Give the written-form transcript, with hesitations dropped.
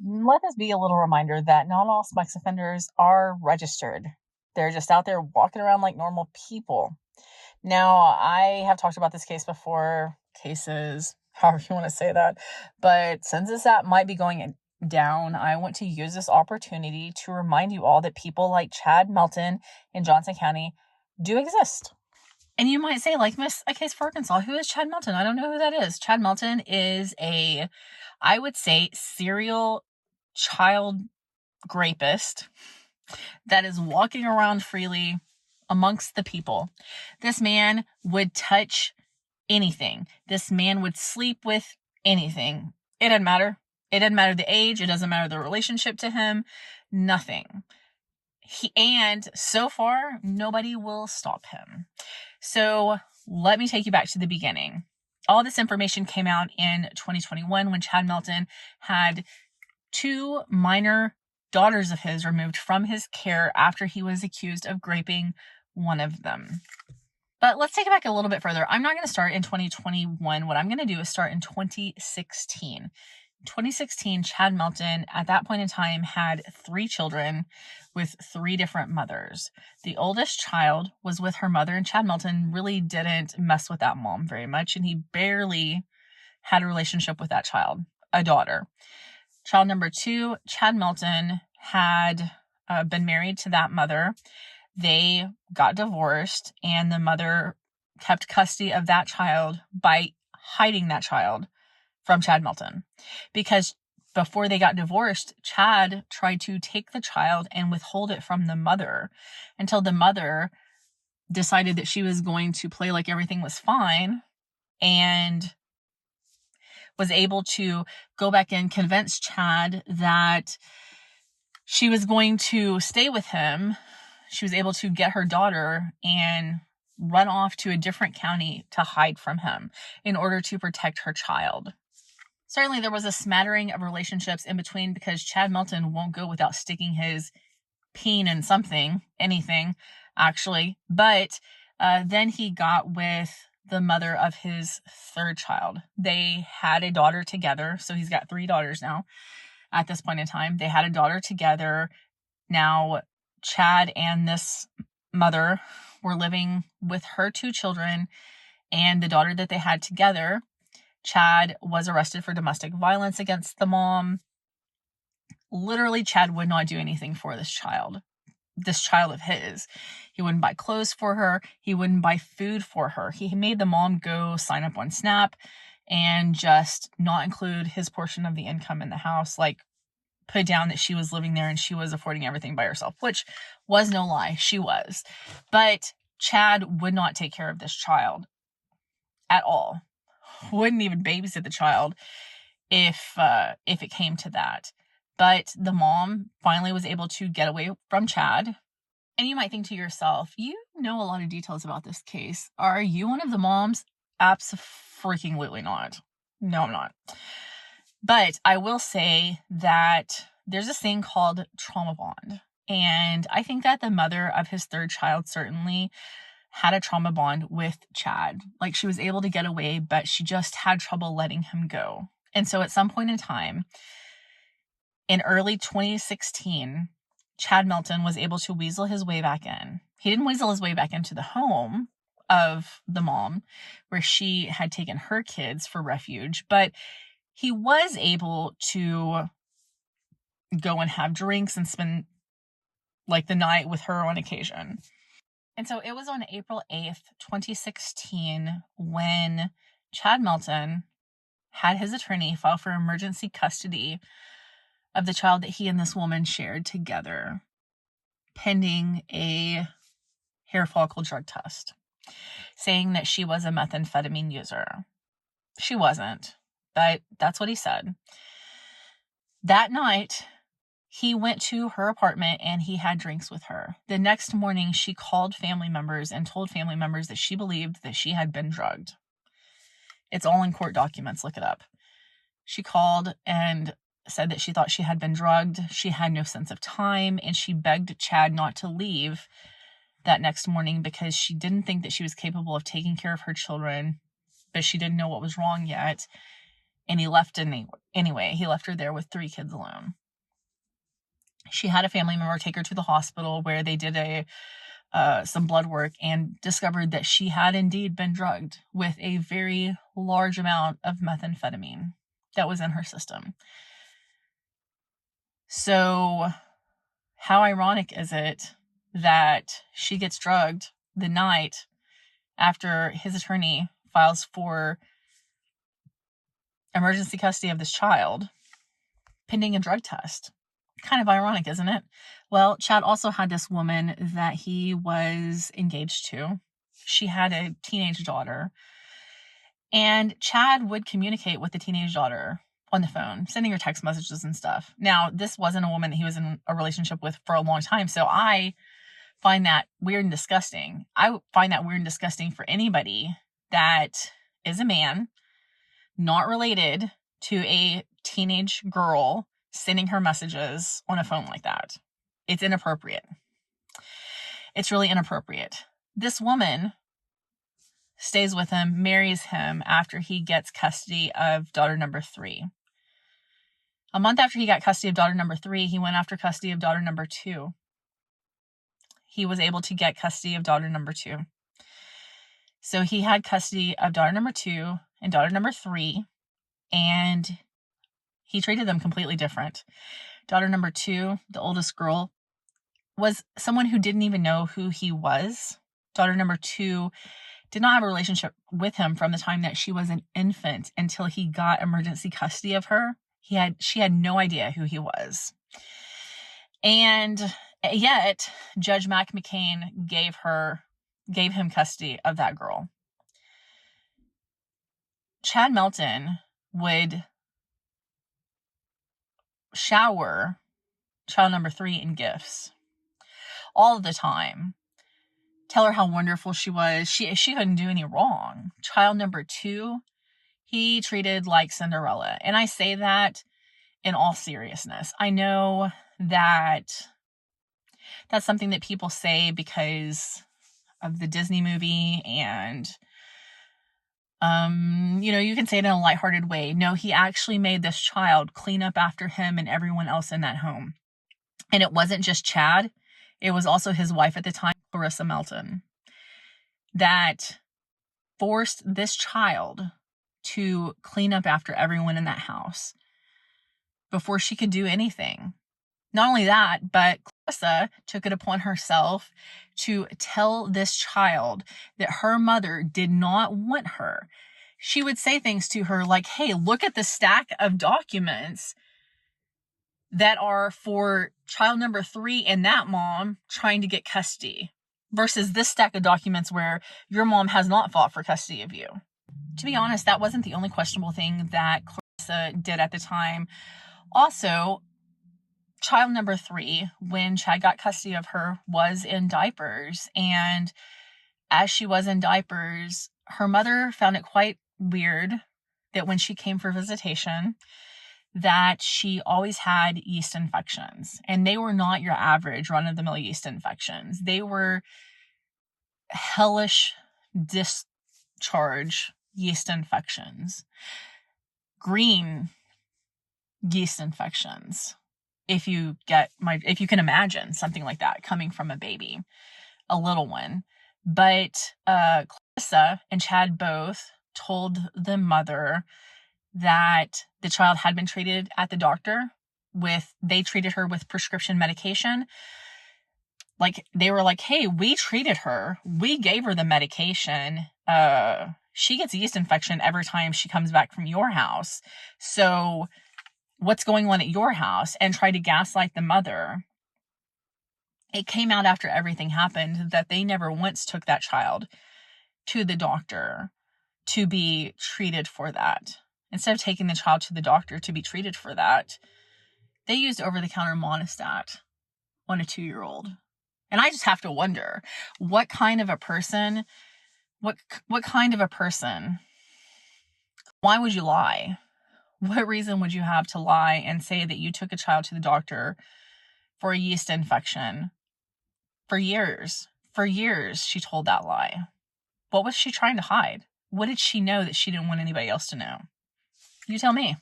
Let this be a little reminder that not all sex offenders are registered. They're just out there walking around like normal people. Now, I have talked about this case before, cases, however you want to say that, but since this app might be going down, I want to use this opportunity to remind you all that people like Chad Melton in Johnson County do exist. And you might say, like, Miss, a case for Arkansas, who is Chad Melton? I don't know who that is. Chad Melton is I would say, serial child rapist that is walking around freely amongst the people. This man would touch anything. This man would sleep with anything. It doesn't matter. It doesn't matter the age. It doesn't matter the relationship to him. Nothing. And so far, nobody will stop him. So let me take you back to the beginning. All this information came out in 2021 when Chad Melton had two minor daughters of his removed from his care after he was accused of raping one of them. But let's take it back a little bit further. I'm not going to start in 2021. What I'm going to do is start in 2016. In 2016, Chad Melton, at that point in time, had 3 children with 3 different mothers. The oldest child was with her mother, and Chad Melton really didn't mess with that mom very much, and he barely had a relationship with that child, a daughter. Child number 2, Chad Melton, had been married to that mother. They got divorced, and the mother kept custody of that child by hiding that child from Chad Melton. Because before they got divorced, Chad tried to take the child and withhold it from the mother until the mother decided that she was going to play like everything was fine and was able to go back and convince Chad that she was going to stay with him. She was able to get her daughter and run off to a different county to hide from him in order to protect her child. Certainly, there was a smattering of relationships in between because Chad Melton won't go without sticking his peen in something, anything, actually. But then he got with the mother of his 3rd child. They had a daughter together, so he's got 3 daughters now at this point in time. They had a daughter together. Now, Chad and this mother were living with her 2 children and the daughter that they had together. Chad was arrested for domestic violence against the mom. Literally, Chad would not do anything for this child of his. He wouldn't buy clothes for her. He wouldn't buy food for her. He made the mom go sign up on SNAP and just not include his portion of the income in the house, like put down that she was living there and she was affording everything by herself, which was no lie. She was. But Chad would not take care of this child at all. Wouldn't even babysit the child if it came to that. But the mom finally was able to get away from Chad. And you might think to yourself, you know a lot of details about this case. Are you one of the moms? Absolutely not. No, I'm not. But I will say that there's this thing called trauma bond. And I think that the mother of his 3rd child certainly had a trauma bond with Chad. Like, she was able to get away, but she just had trouble letting him go. And so at some point in time, in early 2016, Chad Melton was able to weasel his way back in. He didn't weasel his way back into the home of the mom where she had taken her kids for refuge, but he was able to go and have drinks and spend like the night with her on occasion. And so it was on April 8th, 2016, when Chad Melton had his attorney file for emergency custody of the child that he and this woman shared together, pending a hair follicle drug test, saying that she was a methamphetamine user. She wasn't, but that's what he said. That night, he went to her apartment and he had drinks with her. The next morning, she called family members and told family members that she believed that she had been drugged. It's all in court documents. Look it up. She called and said that she thought she had been drugged. She had no sense of time, and she begged Chad not to leave that next morning because she didn't think that she was capable of taking care of her children, but she didn't know what was wrong yet. And he left anyway. He left her there with 3 kids alone. She had a family member take her to the hospital where they did some blood work and discovered that she had indeed been drugged with a very large amount of methamphetamine that was in her system. So how ironic is it that she gets drugged the night after his attorney files for emergency custody of this child pending a drug test? Kind of ironic, isn't it? Well, Chad also had this woman that he was engaged to. She had a teenage daughter. And Chad would communicate with the teenage daughter on the phone, sending her text messages and stuff. Now, this wasn't a woman that he was in a relationship with for a long time, so I find that weird and disgusting. I find that weird and disgusting for anybody that is a man, not related to a teenage girl, sending her messages on a phone like that. It's inappropriate. It's really inappropriate. This woman stays with him, marries him after he gets custody of daughter number 3. A month after he got custody of daughter number 3, he went after custody of daughter number 2. He was able to get custody of daughter number 2. So he had custody of daughter number 2 and daughter number 3, and he treated them completely different. Daughter number 2, the oldest girl, was someone who didn't even know who he was. Daughter number 2 did not have a relationship with him from the time that she was an infant until he got emergency custody of her. She had no idea who he was. And yet, Judge Mac McCain gave him custody of that girl. Chad Melton would shower child number 3 in gifts all of the time. Tell her how wonderful she was. She couldn't do any wrong. Child number 2, he treated like Cinderella. And I say that in all seriousness. I know that that's something that people say because of the Disney movie, and you can say it in a lighthearted way. No, he actually made this child clean up after him and everyone else in that home. And it wasn't just Chad. It was also his wife at the time, Clarissa Melton, that forced this child to clean up after everyone in that house before she could do anything. Not only that, but Clarissa took it upon herself to tell this child that her mother did not want her. She would say things to her like, hey, look at the stack of documents that are for child number 3 and that mom trying to get custody versus this stack of documents where your mom has not fought for custody of you. To be honest, that wasn't the only questionable thing that Clarissa did at the time. Also, child number 3, when Chad got custody of her, was in diapers. And as she was in diapers, her mother found it quite weird that when she came for visitation, that she always had yeast infections. And they were not your average run-of-the-mill yeast infections. They were hellish discharge yeast infections. Green yeast infections. If you can imagine something like that coming from a baby, a little one. But Clarissa and Chad both told the mother that the child had been treated at the doctor they treated her with prescription medication. Like, they were like, hey, we treated her. We gave her the medication. She gets a yeast infection every time she comes back from your house. So what's going on at your house? And tried to gaslight the mother. It came out after everything happened that they never once took that child to the doctor to be treated for that. Instead of taking the child to the doctor to be treated for that, they used over-the-counter Monistat on a 2-year-old. And I just have to wonder, what kind of a person, why would you lie? What reason would you have to lie and say that you took a child to the doctor for a yeast infection? For years, she told that lie. What was she trying to hide? What did she know that she didn't want anybody else to know? You tell me.